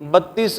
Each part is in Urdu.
32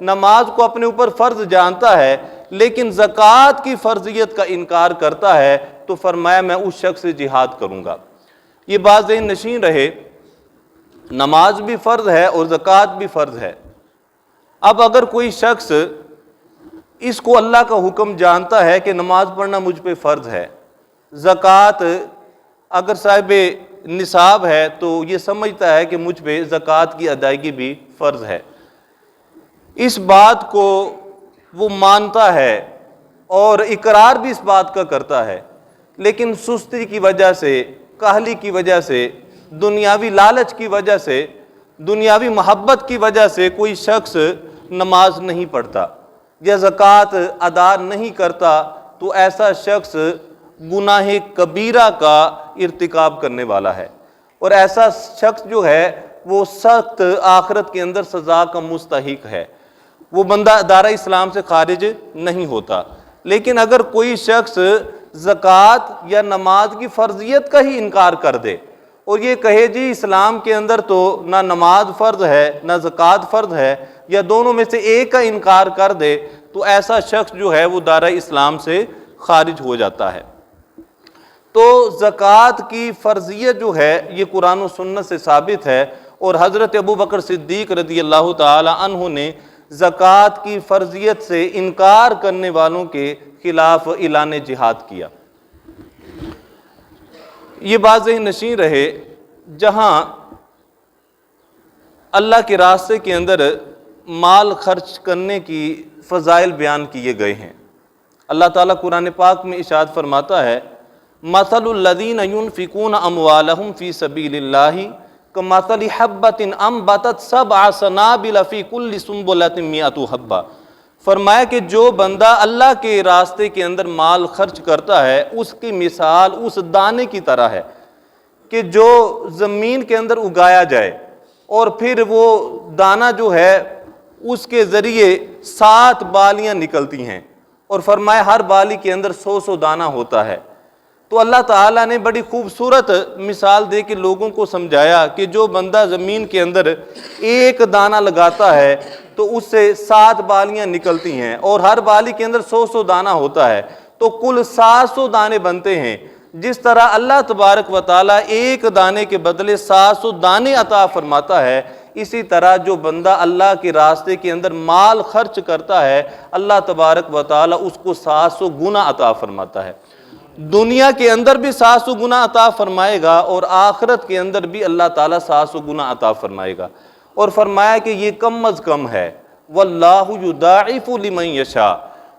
نماز کو اپنے اوپر فرض جانتا ہے لیکن زکوٰۃ کی فرضیت کا انکار کرتا ہے تو فرمایا میں اس شخص سے جہاد کروں گا۔ یہ بات ذہن نشین رہے، نماز بھی فرض ہے اور زکوٰۃ بھی فرض ہے۔ اب اگر کوئی شخص اس کو اللہ کا حکم جانتا ہے کہ نماز پڑھنا مجھ پہ فرض ہے، زکوٰۃ اگر صاحب نصاب ہے تو یہ سمجھتا ہے کہ مجھ پہ زکوٰۃ کی ادائیگی بھی فرض ہے، اس بات کو وہ مانتا ہے اور اقرار بھی اس بات کا کرتا ہے، لیکن سستی کی وجہ سے، کاہلی کی وجہ سے، دنیاوی لالچ کی وجہ سے، دنیاوی محبت کی وجہ سے کوئی شخص نماز نہیں پڑھتا یا زکوٰۃ ادا نہیں کرتا تو ایسا شخص گناہ کبیرہ کا ارتکاب کرنے والا ہے، اور ایسا شخص جو ہے وہ سخت آخرت کے اندر سزا کا مستحق ہے، وہ بندہ دائرہ اسلام سے خارج نہیں ہوتا۔ لیکن اگر کوئی شخص زکوٰۃ یا نماز کی فرضیت کا ہی انکار کر دے اور یہ کہے جی اسلام کے اندر تو نہ نماز فرض ہے نہ زکوٰۃ فرض ہے، یا دونوں میں سے ایک کا انکار کر دے تو ایسا شخص جو ہے وہ دائرہ اسلام سے خارج ہو جاتا ہے۔ تو زکوٰۃ کی فرضیت جو ہے یہ قرآن و سنت سے ثابت ہے، اور حضرت ابوبکر صدیق رضی اللہ تعالی عنہ نے زکوٰۃ کی فرضیت سے انکار کرنے والوں کے خلاف اعلان جہاد کیا۔ یہ بات ذہن نشین رہے، جہاں اللہ کے راستے کے اندر مال خرچ کرنے کی فضائل بیان کیے گئے ہیں، اللہ تعالیٰ قرآن پاک میں ارشاد فرماتا ہے مثل الذین ينفقون اموالهم فی سبیل اللہ کمثل حبۃ انبتت سبع سنابل فی کل سنبلۃ مئۃ حبۃ، فرمایا کہ جو بندہ اللہ کے راستے کے اندر مال خرچ کرتا ہے اس کی مثال اس دانے کی طرح ہے کہ جو زمین کے اندر اگایا جائے اور پھر وہ دانہ جو ہے اس کے ذریعے 7 بالیاں نکلتی ہیں، اور فرمایا ہر بالی کے اندر 100 دانہ ہوتا ہے۔ تو اللہ تعالیٰ نے بڑی خوبصورت مثال دے کے لوگوں کو سمجھایا کہ جو بندہ زمین کے اندر ایک دانہ لگاتا ہے تو اس سے 7 بالیاں نکلتی ہیں، اور ہر بالی کے اندر 100 دانہ ہوتا ہے، تو کل 700 دانے بنتے ہیں۔ جس طرح اللہ تبارک و تعالیٰ ایک دانے کے بدلے 700 دانے عطا فرماتا ہے، اسی طرح جو بندہ اللہ کے راستے کے اندر مال خرچ کرتا ہے اللہ تبارک و تعالیٰ اس کو 700 گنا عطا فرماتا ہے۔ دنیا کے اندر بھی 700 گنا عطا فرمائے گا اور آخرت کے اندر بھی اللہ تعالیٰ 700 گنا عطا فرمائے گا، اور فرمایا کہ یہ کم از کم ہے، واللہ یضاعف لمن یشاء،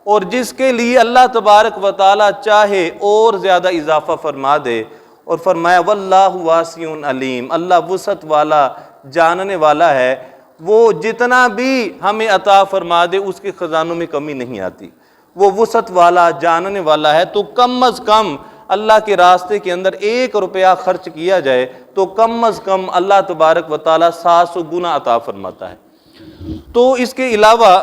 اور جس کے لیے اللہ تبارک و تعالیٰ چاہے اور زیادہ اضافہ فرما دے، اور فرمایا واللہ واسع علیم، اللہ وسعت والا جاننے والا ہے، وہ جتنا بھی ہمیں عطا فرما دے اس کے خزانوں میں کمی نہیں آتی، وہ وسعت والا جاننے والا ہے۔ تو کم از کم اللہ کے راستے کے اندر 1 روپیہ خرچ کیا جائے تو کم از کم اللہ تبارک و تعالیٰ 700 گنا عطا فرماتا ہے۔ تو اس کے علاوہ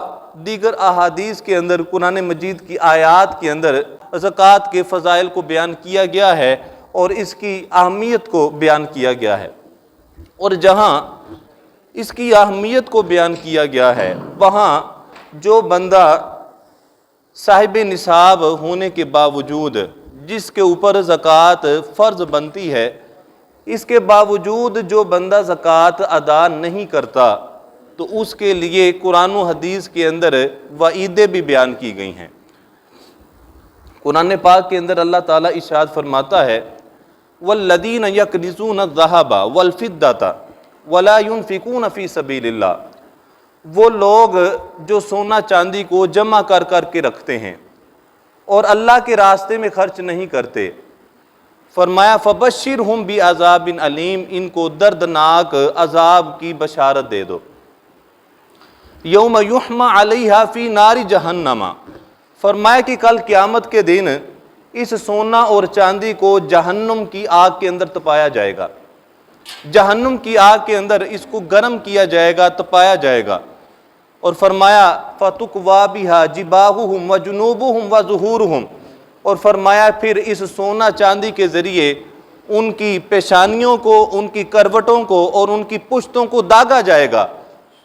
دیگر احادیث کے اندر، قرآن مجید کی آیات کے اندر زکوٰۃ کے فضائل کو بیان کیا گیا ہے اور اس کی اہمیت کو بیان کیا گیا ہے، اور جہاں اس کی اہمیت کو بیان کیا گیا ہے وہاں جو بندہ صاحب نصاب ہونے کے باوجود جس کے اوپر زکوٰۃ فرض بنتی ہے، اس کے باوجود جو بندہ زکوٰۃ ادا نہیں کرتا تو اس کے لیے قرآن و حدیث کے اندر وعیدیں بھی بیان کی گئی ہیں۔ قرآن پاک کے اندر اللہ تعالیٰ ارشاد فرماتا ہے والذین یکنزون الذھب والفضة ولا ينفقون فی سبیل اللہ، وہ لوگ جو سونا چاندی کو جمع کر کر کے رکھتے ہیں اور اللہ کے راستے میں خرچ نہیں کرتے، فرمایا فبشرہم بعذاب علیم، ان کو دردناک عذاب کی بشارت دے دو۔ یوم یحمى علیہا فی نار جہنم، فرمایا کہ کل قیامت کے دن اس سونا اور چاندی کو جہنم کی آگ کے اندر تپایا جائے گا، جہنم کی آگ کے اندر اس کو گرم کیا جائے گا، تپایا جائے گا، اور فرمایا فَتُقْوَى بِهَا جِبَاهُهُمْ وَجُنُوبُهُمْ وَظُهُورُهُمْ، اور فرمایا پھر اس سونا چاندی کے ذریعے ان کی پیشانیوں کو، ان کی کروٹوں کو اور ان کی پشتوں کو داغا جائے گا،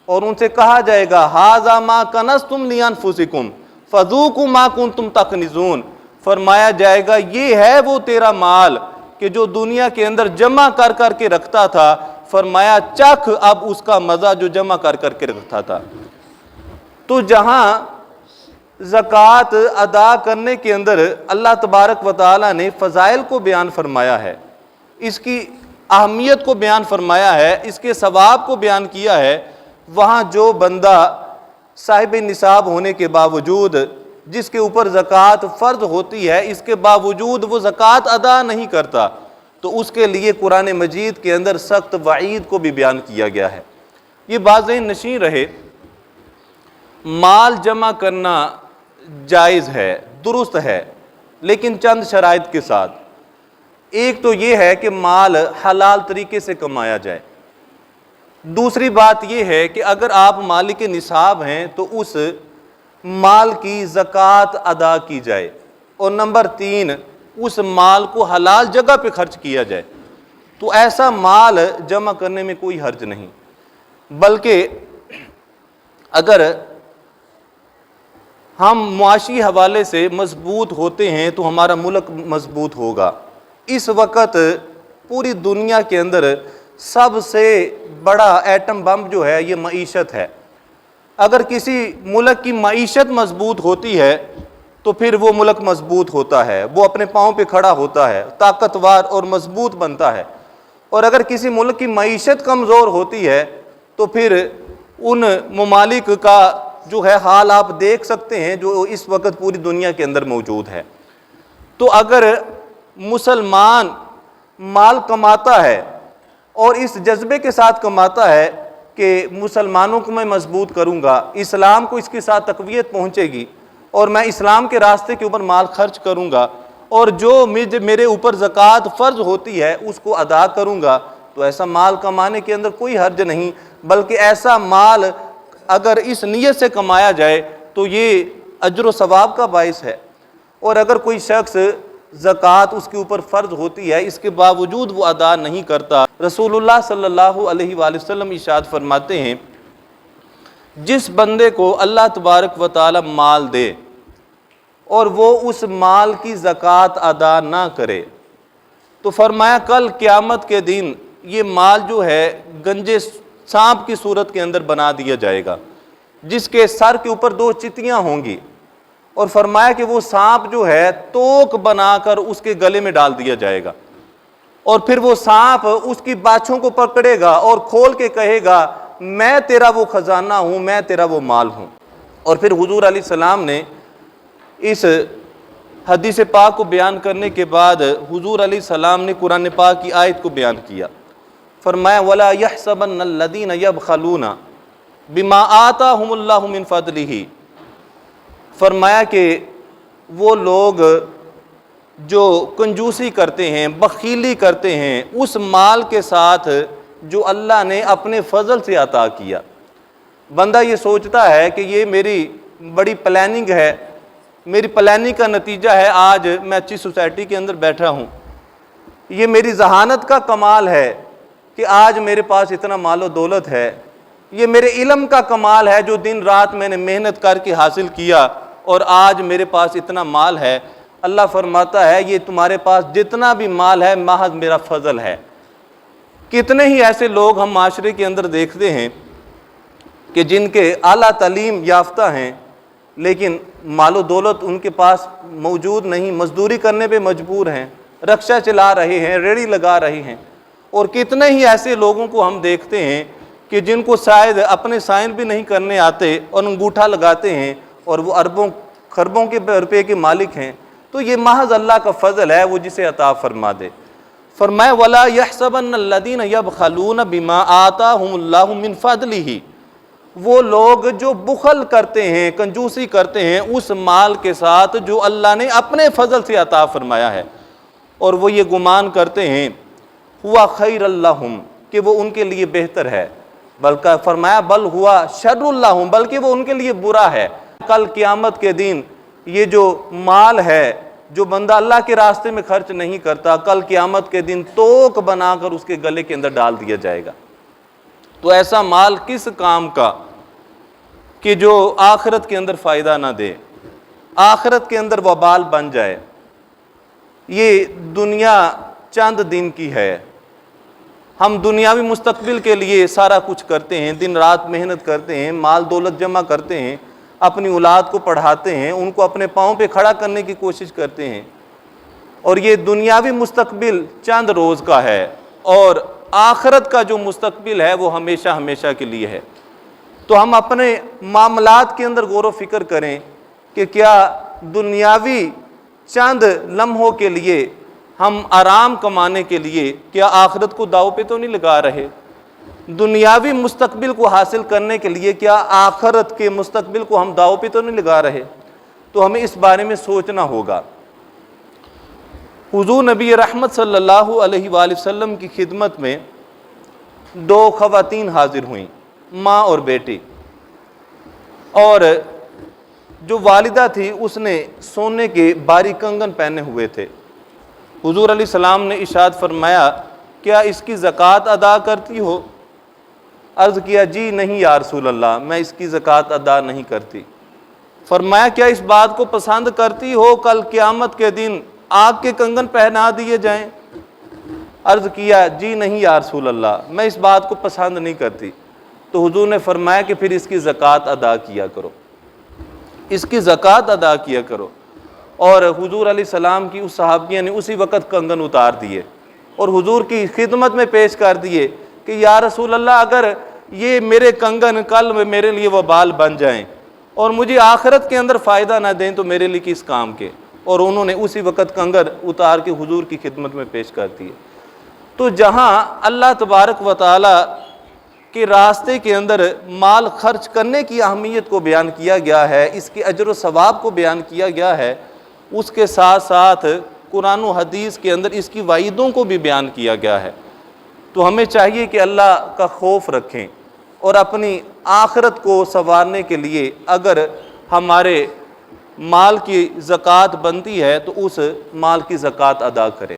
اور ان سے کہا جائے گا ھذا ما کنزتم لانفسکم فذوقوا ما کنتم تکنزون، فرمایا جائے گا یہ ہے وہ تیرا مال کہ جو دنیا کے اندر جمع کر کر کے رکھتا تھا، فرمایا چکھ اب اس کا مزہ جو جمع کر کر کے رکھتا تھا۔ تو جہاں زکوٰۃ ادا کرنے کے اندر اللہ تبارک و تعالیٰ نے فضائل کو بیان فرمایا ہے، اس کی اہمیت کو بیان فرمایا ہے، اس کے ثواب کو بیان کیا ہے، وہاں جو بندہ صاحب نصاب ہونے کے باوجود، جس کے اوپر زکوٰۃ فرض ہوتی ہے، اس کے باوجود وہ زکوٰۃ ادا نہیں کرتا، تو اس کے لیے قرآن مجید کے اندر سخت وعید کو بھی بیان کیا گیا ہے۔ یہ بات ذہن نشین رہے، مال جمع کرنا جائز ہے، درست ہے، لیکن چند شرائط کے ساتھ۔ ایک تو یہ ہے کہ مال حلال طریقے سے کمایا جائے، دوسری بات یہ ہے کہ اگر آپ مالک نصاب ہیں تو اس مال کی زکوٰۃ ادا کی جائے، اور نمبر 3 اس مال کو حلال جگہ پہ خرچ کیا جائے، تو ایسا مال جمع کرنے میں کوئی حرج نہیں۔ بلکہ اگر ہم معاشی حوالے سے مضبوط ہوتے ہیں تو ہمارا ملک مضبوط ہوگا۔ اس وقت پوری دنیا کے اندر سب سے بڑا ایٹم بم جو ہے یہ معیشت ہے۔ اگر کسی ملک کی معیشت مضبوط ہوتی ہے تو پھر وہ ملک مضبوط ہوتا ہے، وہ اپنے پاؤں پہ کھڑا ہوتا ہے، طاقتور اور مضبوط بنتا ہے۔ اور اگر کسی ملک کی معیشت کمزور ہوتی ہے تو پھر ان ممالک کا جو ہے حال آپ دیکھ سکتے ہیں جو اس وقت پوری دنیا کے اندر موجود ہے۔ تو اگر مسلمان مال کماتا ہے اور اس جذبے کے ساتھ کماتا ہے کہ مسلمانوں کو میں مضبوط کروں گا، اسلام کو اس کے ساتھ تقویت پہنچے گی اور میں اسلام کے راستے کے اوپر مال خرچ کروں گا، اور جو میرے اوپر زکوٰۃ فرض ہوتی ہے اس کو ادا کروں گا، تو ایسا مال کمانے کے اندر کوئی حرج نہیں۔ بلکہ ایسا مال اگر اس نیت سے کمایا جائے تو یہ اجر و ثواب کا باعث ہے۔ اور اگر کوئی شخص زکوٰۃ اس کے اوپر فرض ہوتی ہے، اس کے باوجود وہ ادا نہیں کرتا، رسول اللہ صلی اللہ علیہ وآلہ وسلم ارشاد فرماتے ہیں جس بندے کو اللہ تبارک و تعالی مال دے اور وہ اس مال کی زکوٰۃ ادا نہ کرے، تو فرمایا کل قیامت کے دن یہ مال جو ہے گنجے سانپ کی صورت کے اندر بنا دیا جائے گا، جس کے سر کے اوپر 2 چتیاں ہوں گی، اور فرمایا کہ وہ سانپ جو ہے توک بنا کر اس کے گلے میں ڈال دیا جائے گا، اور پھر وہ سانپ اس کی باچھوں کو پکڑے گا اور کھول کے کہے گا میں تیرا وہ خزانہ ہوں، میں تیرا وہ مال ہوں۔ اور پھر حضور علیہ السلام نے اس حدیث پاک کو بیان کرنے کے بعد حضور علیہ السلام نے قرآن پاک کی آیت کو بیان کیا، فرمایا وَلَا يَحْسَبَنَّ الَّذِينَ يَبْخَلُونَ بِمَا آتَاهُمُ اللَّهُ مِنْ فَضْلِهِ، فرمایا کہ وہ لوگ جو کنجوسی کرتے ہیں، بخیلی کرتے ہیں اس مال کے ساتھ جو اللہ نے اپنے فضل سے عطا کیا۔ بندہ یہ سوچتا ہے کہ یہ میری بڑی پلاننگ ہے، میری پلاننگ کا نتیجہ ہے آج میں اچھی سوسائٹی کے اندر بیٹھا ہوں، یہ میری ذہانت کا کمال ہے کہ آج میرے پاس اتنا مال و دولت ہے، یہ میرے علم کا کمال ہے جو دن رات میں نے محنت کر کے حاصل کیا اور آج میرے پاس اتنا مال ہے۔ اللہ فرماتا ہے یہ تمہارے پاس جتنا بھی مال ہے محض میرا فضل ہے۔ کتنے ہی ایسے لوگ ہم معاشرے کے اندر دیکھتے ہیں کہ جن کے اعلیٰ تعلیم یافتہ ہیں لیکن مال و دولت ان کے پاس موجود نہیں، مزدوری کرنے پہ مجبور ہیں، رکشہ چلا رہے ہیں، ریڑھی لگا رہے ہیں۔ اور کتنے ہی ایسے لوگوں کو ہم دیکھتے ہیں کہ جن کو شاید اپنے سائن بھی نہیں کرنے آتے اور انگوٹھا لگاتے ہیں اور وہ اربوں خربوں کے روپے کے مالک ہیں۔ تو یہ محض اللہ کا فضل ہے، وہ جسے عطا فرما دے۔ فرمایا وَلَا يَحْسَبَنَّ الَّذِينَ يَبْخَلُونَ بِمَا آتَاهُمُ اللَّهُ مِنْ فَضْلِهِ، وہ لوگ جو بخل کرتے ہیں، کنجوسی کرتے ہیں اس مال کے ساتھ جو اللہ نے اپنے فضل سے عطا فرمایا ہے، اور وہ یہ گمان کرتے ہیں ہوا خیر اللہم کہ وہ ان کے لیے بہتر ہے، بلکہ فرمایا بل ہوا شر اللہم بلکہ وہ ان کے لیے برا ہے۔ کل قیامت کے دن یہ جو مال ہے جو بندہ اللہ کے راستے میں خرچ نہیں کرتا، کل قیامت کے دن توک بنا کر اس کے گلے کے اندر ڈال دیا جائے گا۔ تو ایسا مال کس کام کا کہ جو آخرت کے اندر فائدہ نہ دے، آخرت کے اندر وبال بن جائے۔ یہ دنیا چند دن کی ہے، ہم دنیاوی مستقبل کے لیے سارا کچھ کرتے ہیں، دن رات محنت کرتے ہیں، مال دولت جمع کرتے ہیں، اپنی اولاد کو پڑھاتے ہیں، ان کو اپنے پاؤں پہ کھڑا کرنے کی کوشش کرتے ہیں، اور یہ دنیاوی مستقبل چند روز کا ہے، اور آخرت کا جو مستقبل ہے وہ ہمیشہ ہمیشہ کے لیے ہے۔ تو ہم اپنے معاملات کے اندر غور و فکر کریں کہ کیا دنیاوی چند لمحوں کے لیے ہم آرام کمانے کے لیے کیا آخرت کو داؤ پہ تو نہیں لگا رہے؟ دنیاوی مستقبل کو حاصل کرنے کے لیے کیا آخرت کے مستقبل کو ہم داؤ پہ تو نہیں لگا رہے؟ تو ہمیں اس بارے میں سوچنا ہوگا۔ حضور نبی رحمت صلی اللہ علیہ وآلہ وسلم کی خدمت میں دو خواتین حاضر ہوئیں، ماں اور بیٹی، اور جو والدہ تھی اس نے سونے کے باریک کنگن پہنے ہوئے تھے۔ حضور علیہ السلام نے ارشاد فرمایا کیا اس کی زکوٰۃ ادا کرتی ہو؟ عرض کیا جی نہیں یا رسول اللہ، میں اس کی زکوٰۃ ادا نہیں کرتی۔ فرمایا کیا اس بات کو پسند کرتی ہو کل قیامت کے دن آگ کے کنگن پہنا دیے جائیں؟ عرض کیا جی نہیں یا رسول اللہ، میں اس بات کو پسند نہیں کرتی۔ تو حضور نے فرمایا کہ پھر اس کی زکوٰۃ ادا کیا کرو، اس کی زکوٰۃ ادا کیا کرو۔ اور حضور علیہ السلام کی اس صحابیہ نے اسی وقت کنگن اتار دیے اور حضور کی خدمت میں پیش کر دیے کہ یا رسول اللہ اگر یہ میرے کنگن کل میرے لیے وبال بن جائیں اور مجھے آخرت کے اندر فائدہ نہ دیں تو میرے لیے کس کام کے؟ اور انہوں نے اسی وقت کنگن اتار کے حضور کی خدمت میں پیش کر دیے۔ تو جہاں اللہ تبارک و تعالی کے راستے کے اندر مال خرچ کرنے کی اہمیت کو بیان کیا گیا ہے، اس کے اجر و ثواب کو بیان کیا گیا ہے، اس کے ساتھ ساتھ قرآن و حدیث کے اندر اس کی وعیدوں کو بھی بیان کیا گیا ہے۔ تو ہمیں چاہیے کہ اللہ کا خوف رکھیں اور اپنی آخرت کو سنوارنے کے لیے اگر ہمارے مال کی زکوٰۃ بنتی ہے تو اس مال کی زکوٰۃ ادا کریں۔